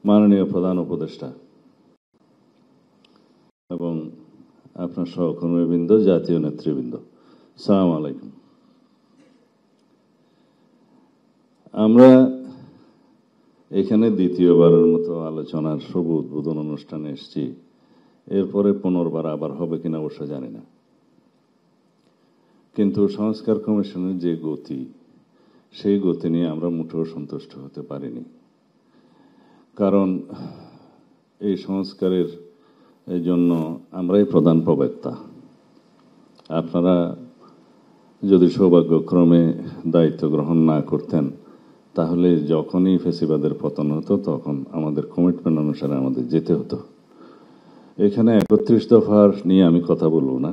মাননীয় প্রধান উপদেষ্টা এবং আপনার সহকর্মীবৃন্দ, জাতীয় নেতৃবৃন্দ, আসসালামু আলাইকুম। আমরা এখানে দ্বিতীয়বারের মতো আলোচনার শুভ উদ্বোধন অনুষ্ঠানে এসেছি। এরপরে পুনর্বার আবার হবে কিনা অবশ্য জানি না, কিন্তু সংস্কার কমিশনের যে গতি, সেই গতি নিয়ে আমরা মোটেও সন্তুষ্ট হতে পারিনি। কারণ এই সংস্কারের জন্য আমরাই প্রধান প্রবক্তা। আপনারা যদি সৌভাগ্যক্রমে দায়িত্ব গ্রহণ না করতেন, তাহলে যখনই ফেসিবাদের পতন হতো তখন আমাদের কমিটমেন্ট অনুসারে আমাদের যেতে হতো। এখানে 31 দফার নিয়ে আমি কথা বলবো না।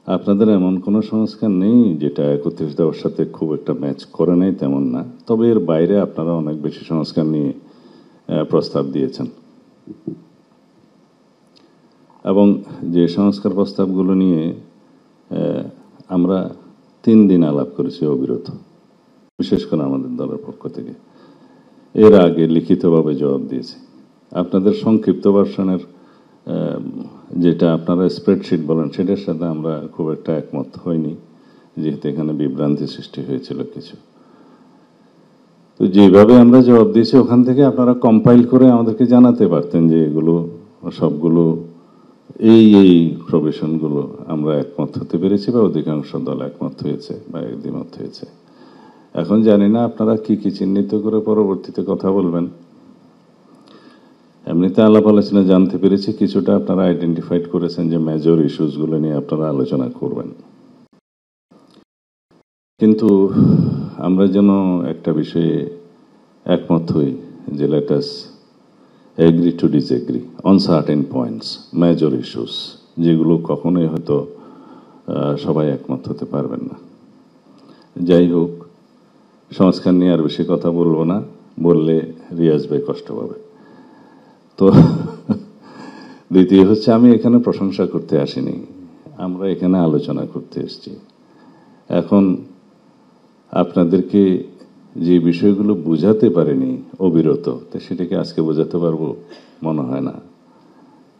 আপনাদের এমন কোনো সংস্কার নেই যেটা 31 দফার সাথে খুব একটা ম্যাচ করে নাই, তেমন না। তবে এর বাইরে আপনারা অনেক বেশি সংস্কার নিয়ে প্রস্তাব দিয়েছেন, এবং যে সংস্কার প্রস্তাবগুলো নিয়ে আমরা 3 দিন আলাপ করেছি অবিরত, বিশেষ করে আমাদের দলের পক্ষ থেকে। এর আগে লিখিতভাবে জবাব দিয়েছি। আপনাদের সংক্ষিপ্ত ভার্সনের যেটা আপনারা স্প্রেডশিট বলেন, সেটার সাথে আমরা খুব একটা একমত হইনি, যেহেতু এখানে বিভ্রান্তি সৃষ্টি হয়েছিল কিছু। তো যেভাবে আমরা জবাব দিয়েছি, ওখান থেকে আপনারা কম্পাইল করে আমাদেরকে জানাতে পারতেন যে এগুলো সবগুলো এই প্রভিশনগুলো আমরা একমত হতে পেরেছি বা অধিকাংশ দল একমত হয়েছে বা দ্বিমত হয়েছে। এখন জানি না আপনারা কি কি চিহ্নিত করে পরবর্তীতে কথা বলবেন। এমনিতে আলাপ আলোচনা জানতে পেরেছি কিছুটা আপনারা আইডেন্টিফাইড করেছেন যে মেজর ইস্যুসগুলো নিয়ে আপনারা আলোচনা করবেন। কিন্তু আমরা যেন একটা বিষয়ে একমত হই যে let us agree to disagree on certain points, major issues, যেগুলো কখনোই হয়তো সবাই একমত হতে পারবেন না। যাই হোক, সংস্কার নিয়ে আর বেশি কথা বলবো না, বললে রিয়াজ ভাই কষ্ট পাবে। তো দ্বিতীয় হচ্ছে, আমি এখানে প্রশংসা করতে আসিনি, আমরা এখানে আলোচনা করতে এসেছি। এখন আপনাদেরকে যে বিষয়গুলো বোঝাতে পারেনি অবিরত, তো সেটাকে আজকে বোঝাতে পারবো মনে হয় না।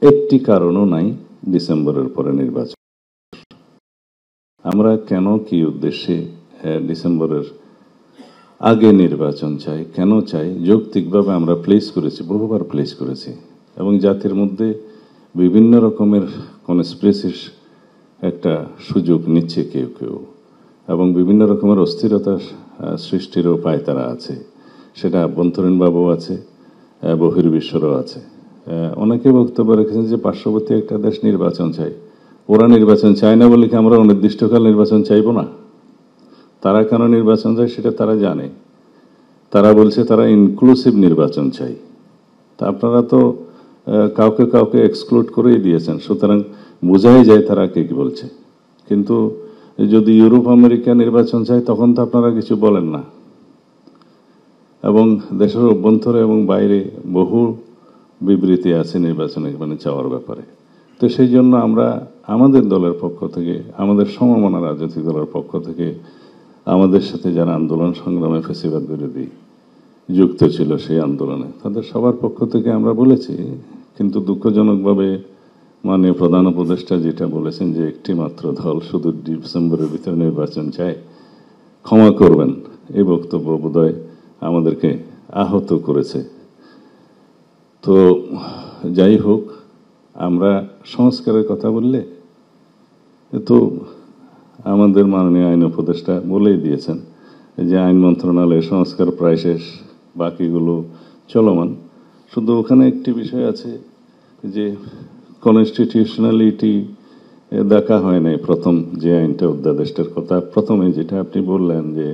একটি কারণও নাই, ডিসেম্বরের পরে নির্বাচন। আমরা কেন, কি উদ্দেশ্যে ডিসেম্বরের আগে নির্বাচন চাই, কেন চাই, যৌক্তিকভাবে আমরা প্লেস করেছি, বহুবার প্লেস করেছি। এবং জাতির মধ্যে বিভিন্ন রকমের কনস্পিরেসির একটা সুযোগ নিচ্ছে কেউ কেউ, এবং বিভিন্ন রকমের অস্থিরতা সৃষ্টিরও পায় তারা আছে। সেটা আভ্যন্তরীণভাবেও আছে, বহির্বিশ্বেরও আছে। অনেকে বক্তব্য রেখেছেন যে পার্শ্ববর্তী একটা দেশ নির্বাচন চাই। ওরা নির্বাচন চায় না বলে কি আমরা অনির্দিষ্টকাল নির্বাচন চাইব না? তারা কেন নির্বাচন চায় সেটা তারা জানে। তারা বলছে তারা ইনক্লুসিভ নির্বাচন চাই। তা আপনারা তো কাউকে কাউকে এক্সক্লুড করেই দিয়েছেন, সুতরাং বোঝাই যায় তারা কে কি বলছে। কিন্তু যদি ইউরোপ আমেরিকা নির্বাচন চায়, তখন তো আপনারা কিছু বলেন না। এবং দেশের অভ্যন্তরে এবং বাইরে বহু বিবৃতি আছে নির্বাচনে মানে চাওয়ার ব্যাপারে। তো সেই জন্য আমরা আমাদের দলের পক্ষ থেকে, আমাদের সমমনা রাজনৈতিক দলের পক্ষ থেকে, আমাদের সাথে যারা আন্দোলন সংগ্রামে ফ্যাসিবাদ বিরোধী যুক্ত ছিল সেই আন্দোলনে, তাদের সবার পক্ষ থেকে আমরা বলেছি। কিন্তু দুঃখজনকভাবে মাননীয় প্রধান উপদেষ্টা যেটা বলেছেন যে একটি মাত্র দল শুধু ডিসেম্বরের ভিতরে নির্বাচন চায়, ক্ষমা করবেন, এই বক্তব্য বোধহয় আমাদেরকে আহত করেছে। তো যাই হোক, আমরা সংস্কারের কথা বললে তো আমাদের মাননীয় আইন উপদেষ্টা বলেই দিয়েছেন যে আইন মন্ত্রণালয়ের সংস্কার প্রায় শেষ, বাকিগুলো চলমান। শুধু ওখানে একটি বিষয় আছে যে কনস্টিটিউশনালিটি দেখা হয় নাই। প্রথম যে আইনটা, অধ্যাদেশটার কথা প্রথমে যেটা আপনি বললেন যে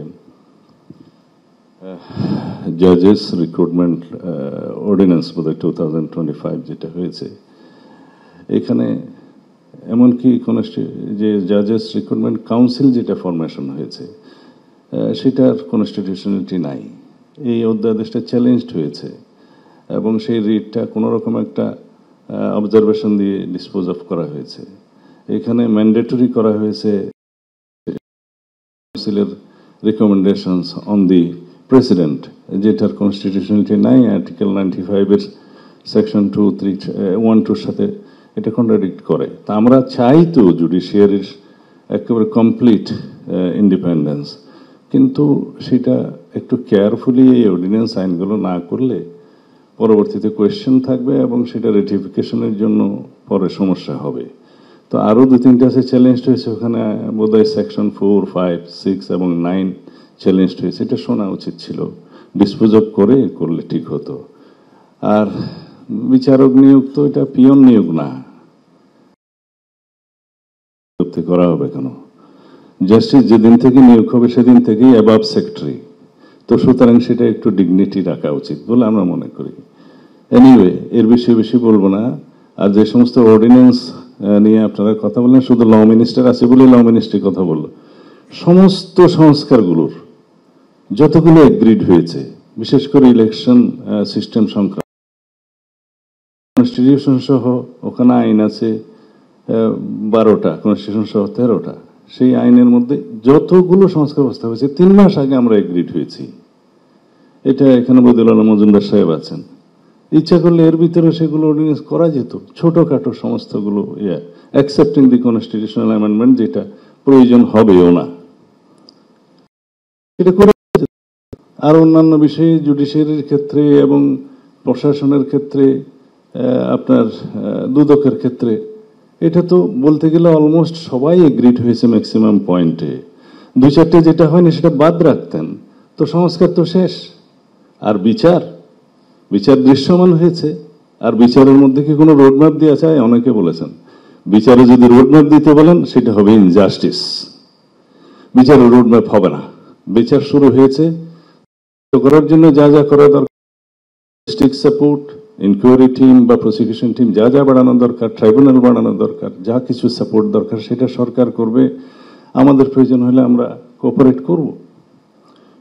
জাজেস রিক্রুটমেন্ট অর্ডিন্যান্স বোধহয় 2025 যেটা হয়েছে, এখানে এমনকি যে জাজেস রিক্রুটমেন্ট কাউন্সিল যেটা ফরমেশন হয়েছে, সেটার কনস্টিটিউশনালিটি নাই। এই অধ্যাদেশটা চ্যালেঞ্জড হয়েছে এবং সেই রিটটা কোনো রকম একটা অবজারভেশন দিয়ে ডিসপোজ অফ করা হয়েছে। এখানে ম্যান্ডেটরি করা হয়েছে কাউন্সিলের রিকমেন্ডেশনস অন দি প্রেসিডেন্ট, যেটার কনস্টিটিউশনালিটি নাই, আর্টিকেল 95-এর সেকশন 1-2-র সাথে এটা কন্ট্রাডিক্ট করে। তা আমরা চাই তো জুডিশিয়ারির একেবারে কমপ্লিট ইন্ডিপেন্ডেন্স, কিন্তু সেটা একটু কেয়ারফুলি এই অর্ডিন্যান্স আইনগুলো না করলে পরবর্তীতে কোয়েশ্চেন থাকবে এবং সেটা রেটিফিকেশনের জন্য পরে সমস্যা হবে। তো আরও 2-3টা আছে চ্যালেঞ্জ হয়েছে, ওখানে বোধহয় সেকশন 4, 5, 6 এবং 9 চ্যালেঞ্জ হয়েছে। এটা শোনা উচিত ছিল, ডিসপোজ অফ করলে ঠিক হতো। আর বিচারক নিয়োগ তো এটা পিয়ন নিয়োগ না, করা হবে কেন? জাস্টিস যেদিন থেকে নিয়োগ হবে সেদিন থেকেই অ্যাবাভ সেক্রেটারি, তো সুতরাং সেটা একটু ডিগনিটি রাখা উচিত বলে আমরা মনে করি। এনিওয়ে, এর বেশি বলবো না। আর যে সমস্ত অর্ডিন্যান্স নিয়ে আপনারা কথা বললেন, শুধু ল মিনিস্টার আছে বলে ল মিনিস্ট্রি কথা বললো, সমস্ত সংস্কারগুলোর যতগুলো এগ্রিড হয়েছে, বিশেষ করে ইলেকশন সিস্টেম সংক্রান্ত, কনস্টিটিউশন সহ ওখানে আইন আছে 12টা, কনস্টিটিউশন সহ 13টা। সেই আইনের মধ্যে যতগুলো সংস্কার প্রস্তাব হয়েছে 3 মাস আগে আমরা এগ্রিড হয়েছি। এটা এখানে বদিউল আলম মজুমদার সাহেব আছেন, ইচ্ছা করলে এর ভিতরে সেগুলো অর্ডিনেন্স করা যেত, ছোটখাটো সমস্তগুলো, অ্যাকসেপ্টিং দি কনস্টিটিউশনাল অ্যামেন্ডমেন্ট, যেটা প্রয়োজন হবেও না, এটা করে। আর অন্যান্য বিষয়ে জুডিশিয়ারির ক্ষেত্রে এবং প্রশাসনের ক্ষেত্রে, আপনার দুদকের ক্ষেত্রে, এটা তো বলতে গেলে অলমোস্ট সবাই এগ্রিড হয়েছে ম্যাক্সিমাম পয়েন্টে। 2-4টে যেটা হয়নি সেটা বাদ রাখতেন, তো সংস্কার তো শেষ। আর বিচার দৃশ্যমান হয়েছে। আর বিচারের মধ্যে কি কোনো রোডম্যাপ দেওয়া চায়? অনেকে বলেছেন বিচারে যদি রোডম্যাপ দিতে বলেন সেটা হবে ইনজাস্টিস, বিচারের রোডম্যাপ হবে না। বিচার শুরু হয়েছে, করার জন্য যা যা করা দরকার, ডিস্ট্রিক্ট সাপোর্ট, ইনকোয়ারি টিম বা প্রসিকিউশন টিম যা যা বাড়ানো দরকার, ট্রাইব্যুনাল বাড়ানো দরকার, যা কিছু সাপোর্ট দরকার সেটা সরকার করবে। আমাদের প্রয়োজন হলে আমরা কোঅপারেট করব,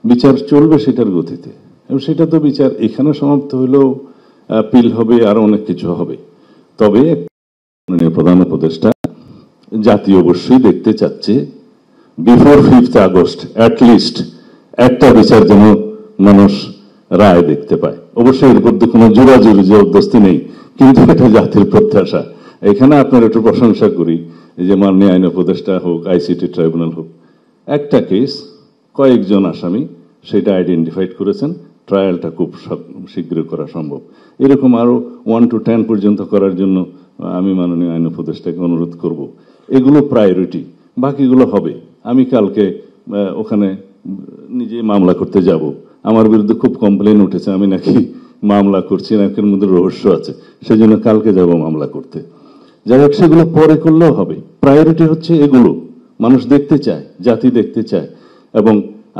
বিচার চলবে সেটার গতিতে। এবং সেটা তো বিচার এখানে সমাপ্ত হলেও আপিল হবে, আরো অনেক কিছু হবে। তবে প্রধান উপদেষ্টা জাতি অবশ্যই দেখতে চাচ্ছে বিফোর 5th আগস্ট অ্যাটলিস্ট একটা বিচার যেন মানুষ রায় দেখতে পায়। অবশ্যই এর মধ্যে কোনো জোরাজুরি জবরদস্তি নেই, কিন্তু এটা জাতির প্রত্যাশা। এখানে আপনার একটু প্রশংসা করি, যে মাননীয় আইন উপদেষ্টা হোক, আইসিটি ট্রাইব্যুনাল হোক, একটা কেস কয়েকজন আসামি সেটা আইডেন্টিফাইড করেছেন, ট্রায়ালটা খুব শীঘ্র করা সম্ভব। এরকম আরো 1 to 10 পর্যন্ত করার জন্য আমি মাননীয় আইন উপদেষ্টাকে অনুরোধ করব। এগুলো প্রায়োরিটি, বাকিগুলো হবে। আমি কালকে ওখানে নিজে মামলা করতে যাব। আমার বিরুদ্ধে খুব কমপ্লেন উঠেছে আমি নাকি মামলা করছি, নাকের মধ্যে রহস্য আছে, সেজন্য কালকে যাব মামলা করতে। যাই হোক, সেগুলো পরে করলেও হবে। প্রায়োরিটি হচ্ছে এগুলো, মানুষ দেখতে চায়, জাতি দেখতে চায়। এবং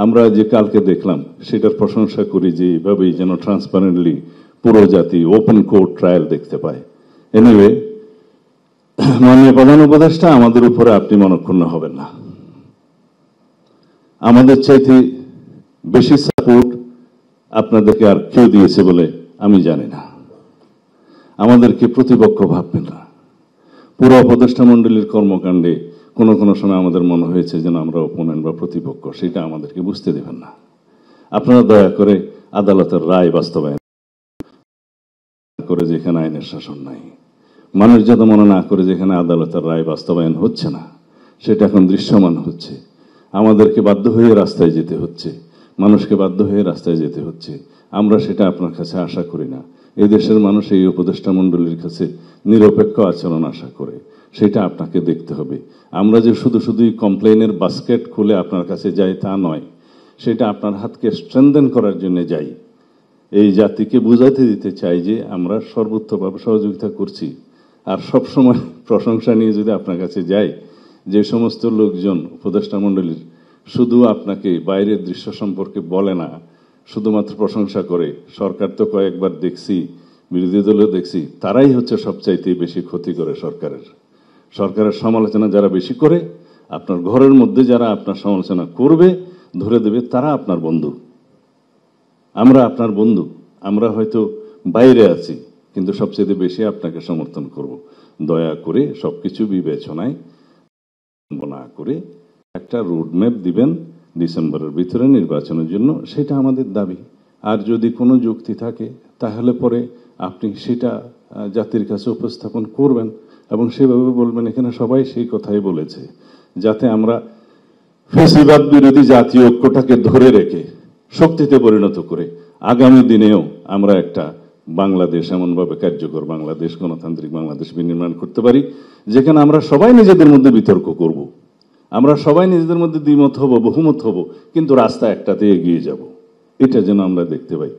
আমরা যে কালকে দেখলাম সেটার প্রশংসা করি, যে এইভাবেই যেন ট্রান্সপারেন্টলি পুরো জাতি ওপেন কোর্ট ট্রায়াল দেখতে পায়। এনিওয়ে, মাননীয় প্রধান উপদেষ্টা, আমাদের উপরে আপনি মনক্ষুণ্ণ হবেন না। আমাদের চাইতে বেশি সাপোর্ট আপনাদেরকে আর কেউ দিয়েছে বলে আমি জানি না। আমাদেরকে প্রতিপক্ষ ভাববেন না। পুরো উপদেষ্টা মণ্ডলীর কর্মকাণ্ডে কোনো কোনো সময় আমাদের মনে হয়েছে যেন আমরা অপোনেন্ট বা প্রতিপক্ষ, সেটা আমাদেরকে বুঝতে দেবেন না। আপনারা দয়া করে আদালতের রায় বাস্তবায়ন করে, যেখানে আইনের শাসন নাই, মানুষ যাতে মনে না করে যেখানে আদালতের রায় বাস্তবায়ন হচ্ছে না, সেটা এখন দৃশ্যমান হচ্ছে। আমাদেরকে বাধ্য হয়ে রাস্তায় যেতে হচ্ছে, মানুষকে বাধ্য হয়ে রাস্তায় যেতে হচ্ছে। আমরা সেটা আপনার কাছে আশা করি না। এই দেশের মানুষ এই উপদেষ্টা মণ্ডলীর কাছে নিরপেক্ষ আচরণ আশা করে, সেটা আপনাকে দেখতে হবে। আমরা যে শুধুই কমপ্লেনের বাস্কেট খুলে আপনার কাছে যাই তা নয়, সেটা আপনার হাতকে স্ট্রেনদেন করার জন্য যাই। এই জাতিকে বুঝাতে দিতে চাই যে আমরা সর্বোচ্চভাবে সহযোগিতা করছি। আর সবসময় প্রশংসা নিয়ে যদি আপনার কাছে যাই, যে সমস্ত লোকজন উপদেষ্টা মণ্ডলীর শুধু আপনাকে বাইরের দৃশ্য সম্পর্কে বলে না, শুধুমাত্র প্রশংসা করে, সরকার তো কয়েকবার দেখছি, বিরোধী দলেও দেখছি, তারাই হচ্ছে সবচাইতে বেশি ক্ষতি করে সরকারের সমালোচনা যারা বেশি করে, আপনার ঘরের মধ্যে যারা আপনার সমালোচনা করবে, ধরে দেবে, তারা আপনার বন্ধু। আমরা আপনার বন্ধু। আমরা হয়তো বাইরে আছি, কিন্তু সবচেয়ে বেশি আপনাকে সমর্থন করব। দয়া করে সবকিছু বিবেচনায় না করে একটা রোডম্যাপ দিবেন, ডিসেম্বরের ভিতরে নির্বাচনের জন্য, সেটা আমাদের দাবি। আর যদি কোনো যুক্তি থাকে তাহলে পরে আপনি সেটা জাতির কাছে উপস্থাপন করবেন এবং সেভাবে বলবেন। এখানে সবাই সেই কথাই বলেছে, যাতে আমরা ফ্যাসিবাদ বিরোধী জাতীয় ঐক্যটাকে ধরে রেখে শক্তিতে পরিণত করে আগামী দিনেও আমরা একটা বাংলাদেশ, এমনভাবে কার্যকর বাংলাদেশ, গণতান্ত্রিক বাংলাদেশ বিনির্মাণ করতে পারি, যেখানে আমরা সবাই নিজেদের মধ্যে বিতর্ক করব, আমরা সবাই নিজেদের মধ্যে দ্বিমত হব, বহুমত হব, কিন্তু রাস্তা একটাতে এগিয়ে যাব। এটা যেন আমরা দেখতে পাই।